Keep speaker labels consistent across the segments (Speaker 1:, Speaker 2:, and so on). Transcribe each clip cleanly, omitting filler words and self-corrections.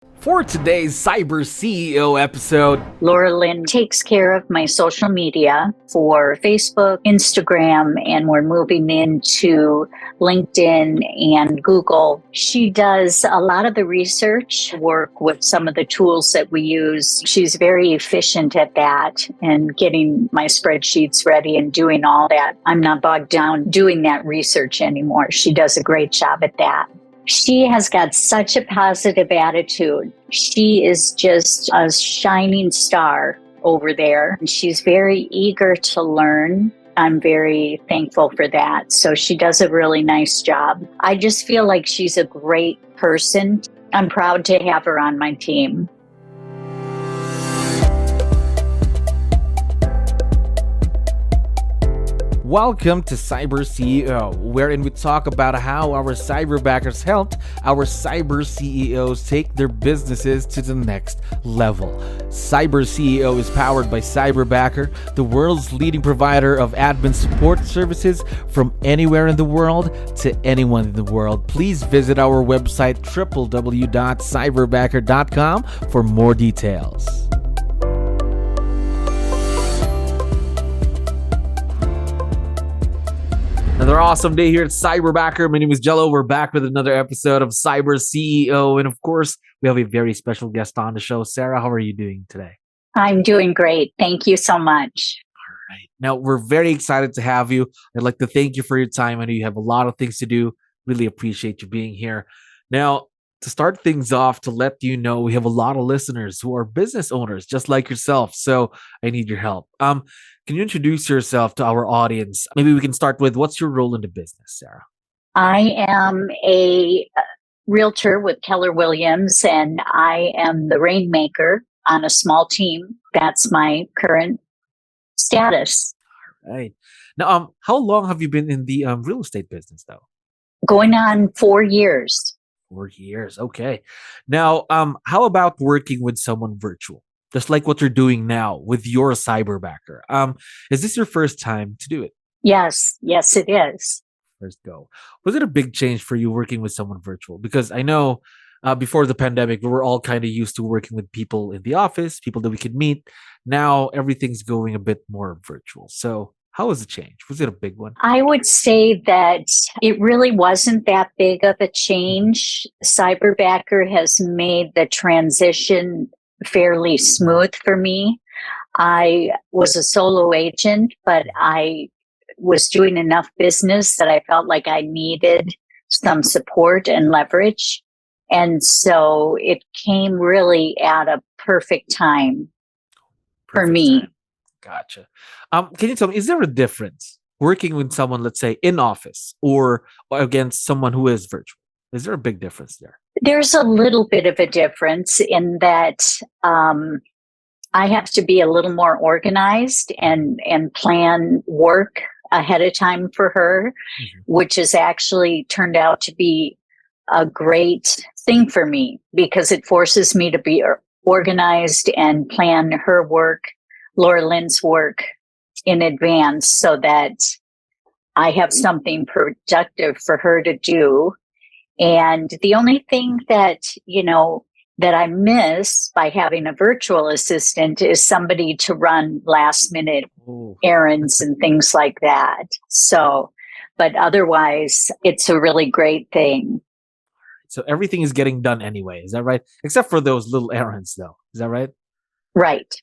Speaker 1: For today's Cyber CEO episode,
Speaker 2: Laura Lynn takes care of my social media for Facebook, Instagram, and we're moving into LinkedIn and Google. She does a lot of the research work with some of the tools that we use. She's very efficient at that and getting my spreadsheets ready and doing all that. I'm not bogged down doing that research anymore. She does a great job at that. She has got such a positive attitude. She is just a shining star over there. She's very eager to learn. I'm very thankful for that. So she does a really nice job. I just feel like she's a great person. I'm proud to have her on my team.
Speaker 1: welcome to Cyber CEO, wherein we talk about how our cyberbackers helped our cyber CEOs take their businesses to the next level. Cyber CEO is powered by Cyberbacker, the world's leading provider of admin support services from anywhere in the world to anyone in the world. Please visit our website www.cyberbacker.com for more details. Another awesome day here at Cyberbacker. My name is Jello. We're back with another episode of Cyber CEO. And of course, we have a very special guest on the show. Sara, how are you doing today?
Speaker 2: I'm doing great. Thank you so much.
Speaker 1: All right. Now, we're very excited to have you. I'd like to thank you for your time. I know you have a lot of things to do. Really appreciate you being here. Now, to start things off, to let you know, we have a lot of listeners who are business owners, just like yourself. So I need your help. Can you introduce yourself to our audience? Maybe we can start with, what's your role in the business, Sara?
Speaker 2: I am a realtor with Keller Williams, and I am the rainmaker on a small team. That's my current status.
Speaker 1: Right. Now, how long have you been in the real estate business, though?
Speaker 2: Going on 4 years.
Speaker 1: 4 years. Okay. Now, how about working with someone virtual? Just like what you're doing now with your cyberbacker. Is this your first time to do it?
Speaker 2: Yes, it is.
Speaker 1: First go. Was it a big change for you working with someone virtual? Because I know before the pandemic, we were all kind of used to working with people in the office, people that we could meet. Now everything's going a bit more virtual. So how was the change? Was it a big one?
Speaker 2: I would say that it really wasn't that big of a change. Cyberbacker has made the transition fairly smooth for me. I was a solo agent, but I was doing enough business that I felt like I needed some support and leverage. And so it came really at a perfect time for me.
Speaker 1: Gotcha. Can you tell me, is there a difference working with someone, let's say, in office or against someone who is virtual? Is there a big difference there?
Speaker 2: There's a little bit of a difference in that I have to be a little more organized and plan work ahead of time for her, which has actually turned out to be a great thing for me because it forces me to be organized and plan her work, Laura Lynn's work, in advance so that I have something productive for her to do. And the only thing that, that I miss by having a virtual assistant is somebody to run last minute errands and things like that. So, but otherwise, it's a really great thing.
Speaker 1: So everything is getting done anyway. Is that right? Except for those little errands, though. Is that right?
Speaker 2: Right.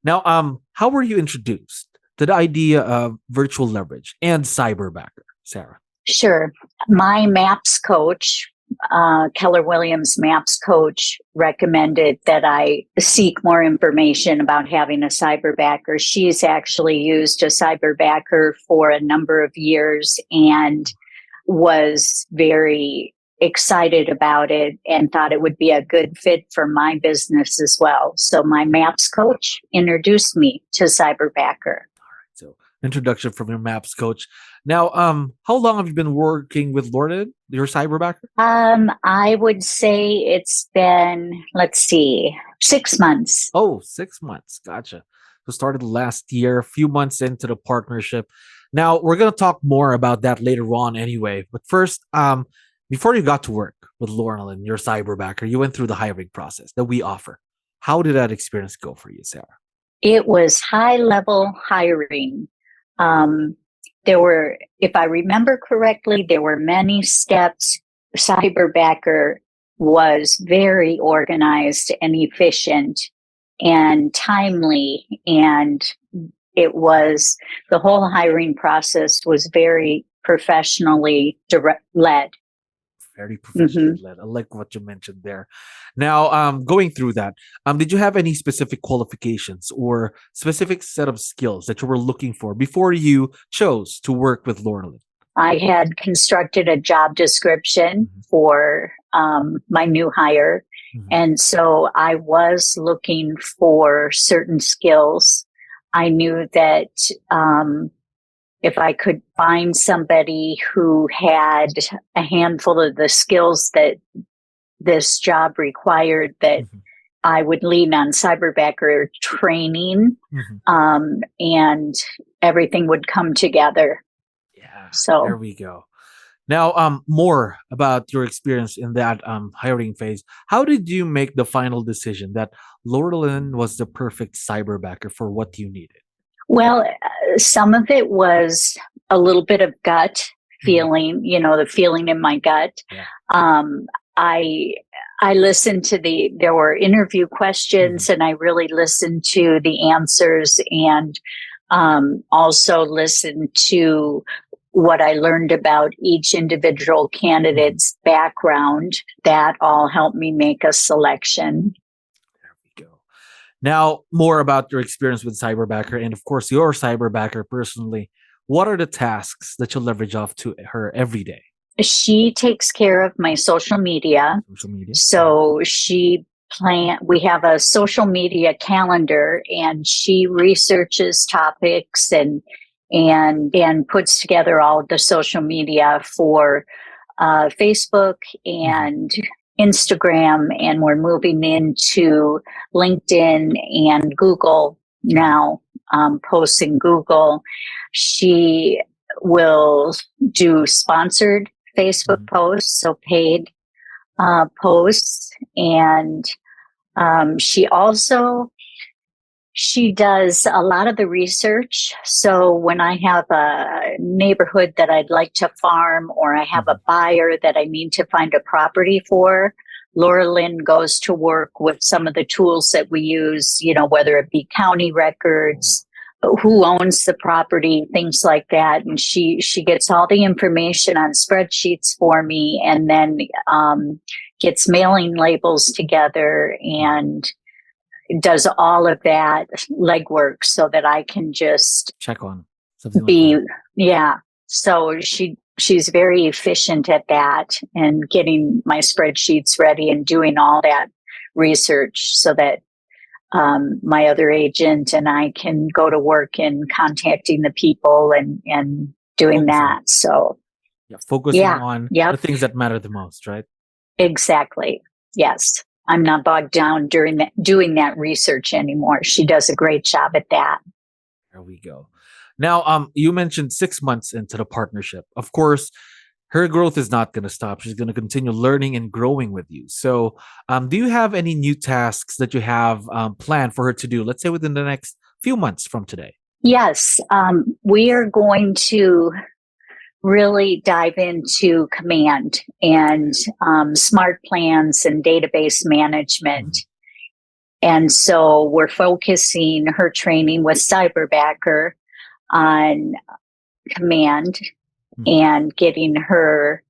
Speaker 1: Now, how were you introduced to the idea of virtual leverage and cyberbacker, Sara?
Speaker 2: Sure. My MAPS coach, Keller Williams MAPS coach, recommended that I seek more information about having a cyberbacker. She's actually used a cyberbacker for a number of years and was very excited about it and thought it would be a good fit for my business as well. So my MAPS coach introduced me to Cyberbacker.
Speaker 1: So introduction from your MAPS coach. Now, how long have you been working with Laura, your cyberbacker?
Speaker 2: I would say it's been, 6 months.
Speaker 1: Oh, 6 months. Gotcha. So started last year, a few months into the partnership. Now, we're going to talk more about that later on anyway. But first, before you got to work, with Laurelyn, your cyberbacker. You went through the hiring process that we offer. How did that experience go for you, Sara?
Speaker 2: It was high level hiring. There were, if I remember correctly, there were many steps. Cyberbacker was very organized and efficient and timely, and it was, the whole hiring process was very professionally led.
Speaker 1: Very professionally led. I like what you mentioned there. Now, going through that, did you have any specific qualifications or specific set of skills that you were looking for before you chose to work with Laurelyn?
Speaker 2: I had constructed a job description for my new hire. And so I was looking for certain skills. I knew that if I could find somebody who had a handful of the skills that this job required, that I would lean on Cyberbacker training, and everything would come together.
Speaker 1: Yeah,
Speaker 2: so
Speaker 1: there we go. Now, more about your experience in that hiring phase. How did you make the final decision that Laurelyn was the perfect cyberbacker for what you needed?
Speaker 2: Well, some of it was a little bit of gut feeling, the feeling in my gut. I listened to there were interview questions, and I really listened to the answers, and also listened to what I learned about each individual candidate's background. That all helped me make a selection.
Speaker 1: There we go. Now, more about your experience with Cyberbacker, and of course, your Cyberbacker personally. What are the tasks that you leverage off to her every day?
Speaker 2: She takes care of my social media. So we have a social media calendar, and she researches topics and puts together all of the social media for Facebook and Instagram, and we're moving into LinkedIn and Google now, posts in Google. She will do sponsored Facebook posts, so paid posts, and she does a lot of the research. So when I have a neighborhood that I'd like to farm, or I have a buyer that I need to find a property for, Laurelyn goes to work with some of the tools that we use, whether it be county records, who owns the property, things like that. And she gets all the information on spreadsheets for me, and then gets mailing labels together and does all of that legwork so that I can just
Speaker 1: check on
Speaker 2: something. So she's very efficient at that, and getting my spreadsheets ready and doing all that research so that my other agent and I can go to work in contacting the people and doing that. So
Speaker 1: focusing on the things that matter the most, right?
Speaker 2: Exactly. Yes. I'm not bogged down doing that research anymore. She does a great job at that.
Speaker 1: There we go. Now, you mentioned 6 months into the partnership. Of course, her growth is not going to stop. She's going to continue learning and growing with you. So, do you have any new tasks that you have planned for her to do, let's say within the next few months from today?
Speaker 2: Yes. We are going to really dive into command and smart plans and database management. And so we're focusing her training with Cyberbacker on command and getting her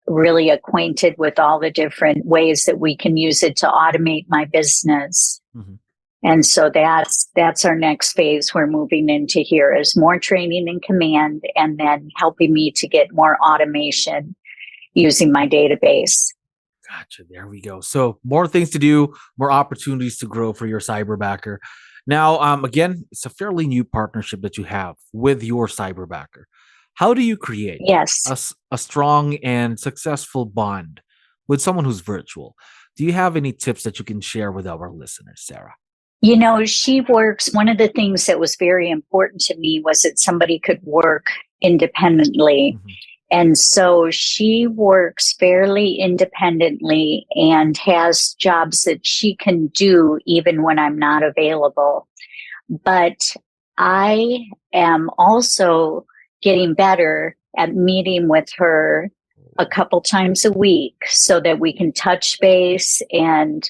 Speaker 2: really acquainted with all the different ways that we can use it to automate my business. And so that's our next phase we're moving into here, is more training in command, and then helping me to get more automation using my database.
Speaker 1: Gotcha. There we go. So more things to do, more opportunities to grow for your Cyberbacker. Now, again, it's a fairly new partnership that you have with your Cyberbacker. How do you create a strong and successful bond with someone who's virtual? Do you have any tips that you can share with our listeners, Sara?
Speaker 2: She works. One of the things that was very important to me was that somebody could work independently. And so she works fairly independently and has jobs that she can do even when I'm not available. But I am also getting better at meeting with her a couple times a week so that we can touch base and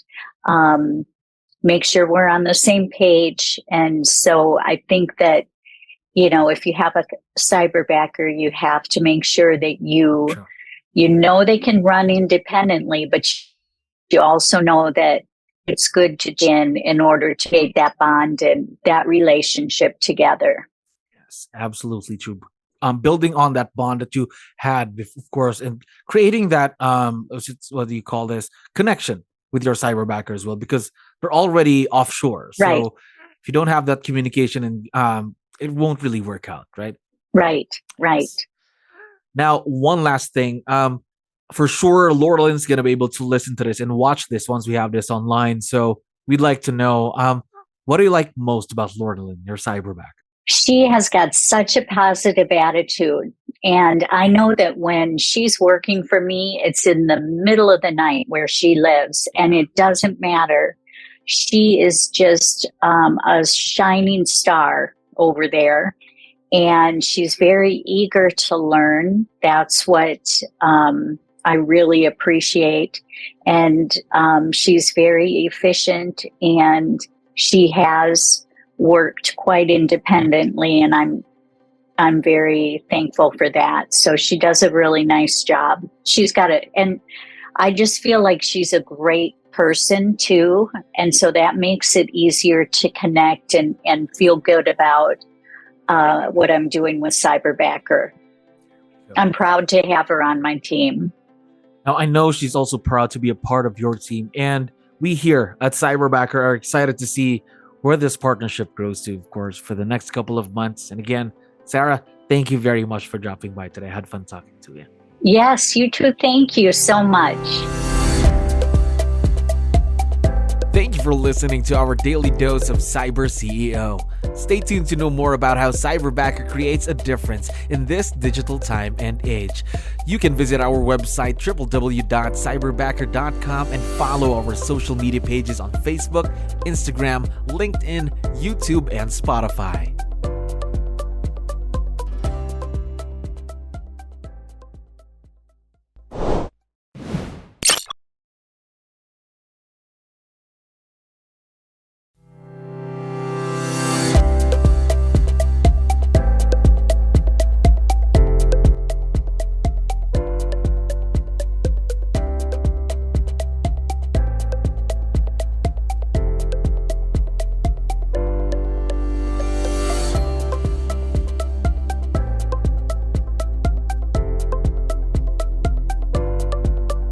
Speaker 2: make sure we're on the same page. And so I think that, if you have a cyberbacker, you have to make sure that you know they can run independently, but you also know that it's good to in order to make that bond and that relationship together.
Speaker 1: Yes, absolutely true. Building on that bond that you had, of course, and creating that, what do you call this, connection with your cyberbacker as well, because they're already offshore.
Speaker 2: Right.
Speaker 1: So if you don't have that communication, and it won't really work out, right?
Speaker 2: Right.
Speaker 1: Now, one last thing. For sure, Laurelyn's going to be able to listen to this and watch this once we have this online. So we'd like to know, what do you like most about Laurelyn, your cyberbacker?
Speaker 2: She has got such a positive attitude. And I know that when she's working for me, it's in the middle of the night where she lives, and it doesn't matter. She is just a shining star over there. And she's very eager to learn. That's what I really appreciate. And she's very efficient, and she has worked quite independently, and I'm very thankful for that. So she does a really nice job. She's got and I just feel like she's a great person too, and so that makes it easier to connect and feel good about what I'm doing with Cyberbacker. I'm proud to have her on my team.
Speaker 1: Now, I know she's also proud to be a part of your team, and we here at Cyberbacker are excited to see where this partnership grows to, of course, for the next couple of months. And again, Sara, thank you very much for dropping by today. I had fun talking to you.
Speaker 2: Yes, you too. Thank you so much.
Speaker 1: Thank you for listening to our daily dose of Cyber CEO. Stay tuned to know more about how Cyberbacker creates a difference in this digital time and age. You can visit our website www.cyberbacker.com and follow our social media pages on Facebook, Instagram, LinkedIn, YouTube, and Spotify.